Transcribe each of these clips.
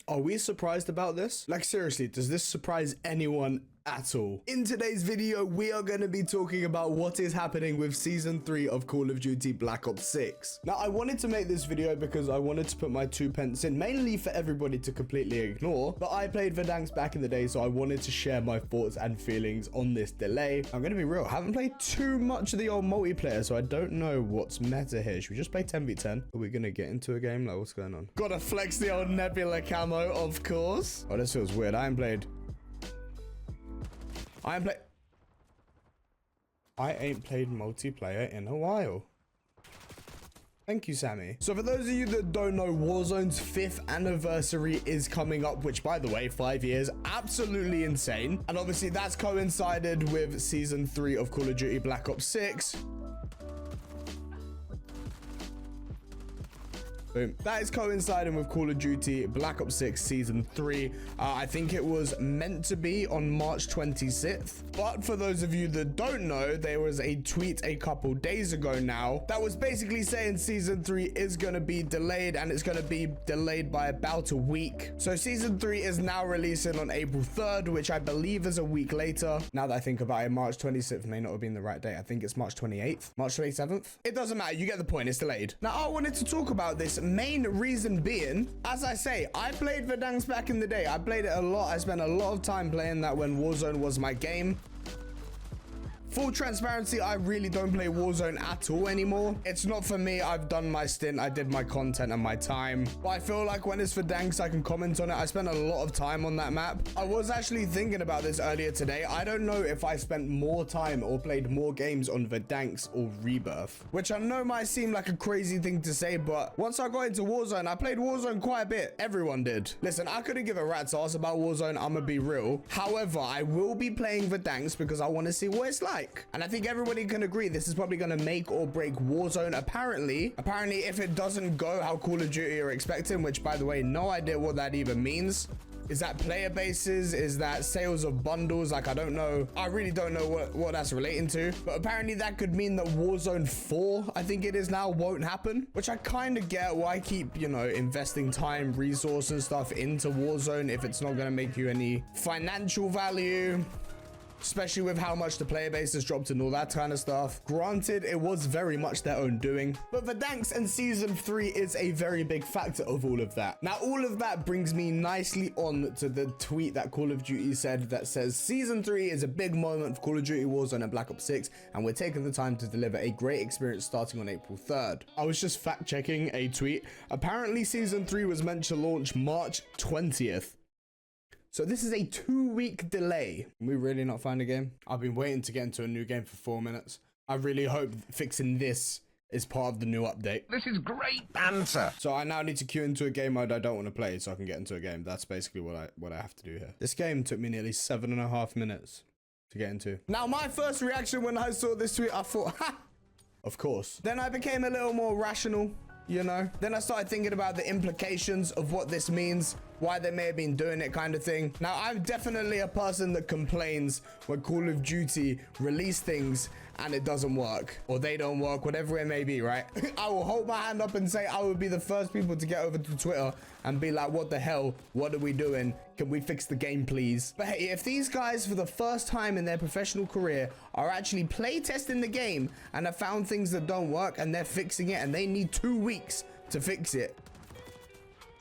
Are we surprised about this? Like, seriously, does this surprise anyone at all? In today's video, we are going to be talking about what is happening with Season 3 of Call of Duty Black Ops 6. Now, I wanted to make this video because I wanted to put my 2 pence in, mainly for everybody to completely ignore, but I played Verdansk back in the day, so I wanted to share my thoughts and feelings on this delay. I'm going to be real, I haven't played too much of the old multiplayer, so I don't know what's meta here. Should we just play 10v10? Are we going to get into a game? Like, what's going on? Gotta flex the old Nebula camo, of course. Oh, this feels weird. I ain't played multiplayer in a while. Thank you, Sammy. So for those of you that don't know, Warzone's 5th anniversary is coming up, which, by the way, 5 years, absolutely insane. And obviously that's coincided with Season 3 of Call of Duty Black Ops 6. Boom. That is coinciding with Call of Duty Black Ops 6 Season 3. I think it was meant to be on March 26th. But for those of you that don't know, there was a tweet a couple days ago now that was basically saying Season 3 is going to be delayed, and it's going to be delayed by about a week. So Season 3 is now releasing on April 3rd, which I believe is a week later. Now that I think about it, March 26th may not have been the right date. I think it's March 28th, March 27th. It doesn't matter. You get the point. It's delayed. Now, I wanted to talk about this. Main reason being, as I say, I played Verdansk back in the day. I played it a lot. I spent a lot of time playing that when Warzone was my game. Full transparency, I really don't play Warzone at all anymore. It's not for me. I've done my stint. I did my content and my time. But I feel like when it's Verdansk, I can comment on it. I spent a lot of time on that map. I was actually thinking about this earlier today. I don't know if I spent more time or played more games on Verdansk or Rebirth, which I know might seem like a crazy thing to say, but once I got into Warzone, I played Warzone quite a bit. Everyone did. Listen, I couldn't give a rat's ass about Warzone. I'm gonna be real. However, I will be playing Verdansk because I want to see what it's like. And I think everybody can agree this is probably going to make or break Warzone. Apparently, if it doesn't go how Call of Duty are expecting, which, by the way, no idea what that even means. Is that player bases? Is that sales of bundles? Like, I don't know. I really don't know what that's relating to. But apparently that could mean that Warzone 4, I think it is now, won't happen. Which I kind of get why keep, you know, investing time, resource and stuff into Warzone if it's not going to make you any financial value. Especially with how much the player base has dropped and all that kind of stuff. Granted, it was very much their own doing. But Verdansk and Season 3 is a very big factor of all of that. Now, all of that brings me nicely on to the tweet that Call of Duty said that says, Season 3 is a big moment for Call of Duty Warzone and Black Ops 6, and we're taking the time to deliver a great experience starting on April 3rd. I was just fact checking a tweet. Apparently, Season 3 was meant to launch March 20th. So this is a 2-week delay. Can we really not find a game? I've been waiting to get into a new game for 4 minutes. I really hope fixing this is part of the new update. This is great banter. So I now need to queue into a game mode I don't want to play so I can get into a game. That's basically what I have to do here. This game took me nearly 7.5 minutes to get into. Now, my first reaction when I saw this tweet, I thought, ha! Of course. Then I became a little more rational, you know? Then I started thinking about the implications of what this means, why they may have been doing it, kind of thing. Now, I'm definitely a person that complains when Call of Duty release things and it doesn't work, or they don't work, whatever it may be, right? I will hold my hand up and say I would be the first people to get over to Twitter and be like, what the hell? What are we doing? Can we fix the game, please? But hey, if these guys, for the first time in their professional career, are actually play testing the game and have found things that don't work and they're fixing it and they need 2 weeks to fix it,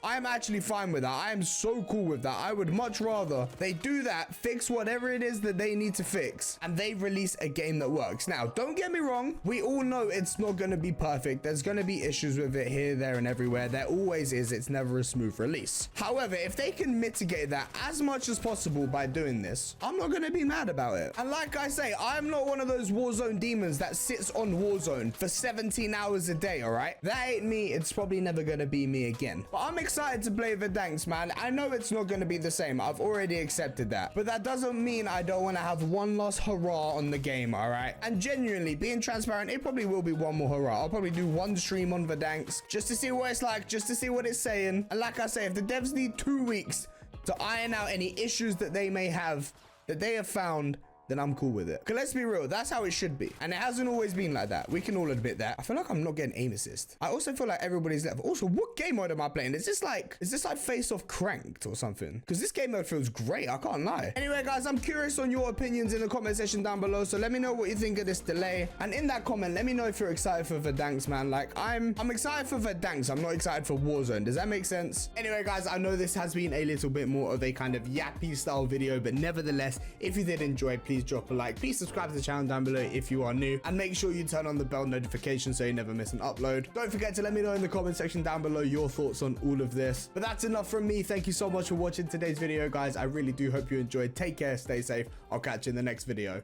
I'm actually fine with that. I am so cool with that. I would much rather they do that, fix whatever it is that they need to fix, and they release a game that works. Now, don't get me wrong. We all know it's not going to be perfect. There's going to be issues with it here, there, and everywhere. There always is. It's never a smooth release. However, if they can mitigate that as much as possible by doing this, I'm not going to be mad about it. And like I say, I'm not one of those Warzone demons that sits on Warzone for 17 hours a day, all right? That ain't me. It's probably never going to be me again. But I'm excited to play Verdansk, man. I know it's not going to be the same. I've already accepted that. But that doesn't mean I don't want to have one last hurrah on the game, all right? And genuinely, being transparent, it probably will be one more hurrah. I'll probably do one stream on Verdansk just to see what it's like, just to see what it's saying. And like I say, if the devs need 2 weeks to iron out any issues that they may have, that they have found, then I'm cool with it. Because let's be real, that's how it should be. And it hasn't always been like that. We can all admit that. I feel like I'm not getting aim assist. I also feel like everybody's left. Also, what game mode am I playing? Is this like Face Off Cranked or something? Because this game mode feels great. I can't lie. Anyway, guys, I'm curious on your opinions in the comment section down below. So let me know what you think of this delay. And in that comment, let me know if you're excited for Verdansk, man. Like, I'm excited for Verdansk. I'm not excited for Warzone. Does that make sense? Anyway, guys, I know this has been a little bit more of a kind of yappy style video, but nevertheless, if you did enjoy, please drop a like. Please subscribe to the channel down below if you are new, and make sure you turn on the bell notification so you never miss an upload. Don't forget to let me know in the comment section down below your thoughts on all of this. But that's enough from me. Thank you so much for watching today's video, guys. I really do hope you enjoyed. Take care, stay safe. I'll catch you in the next video.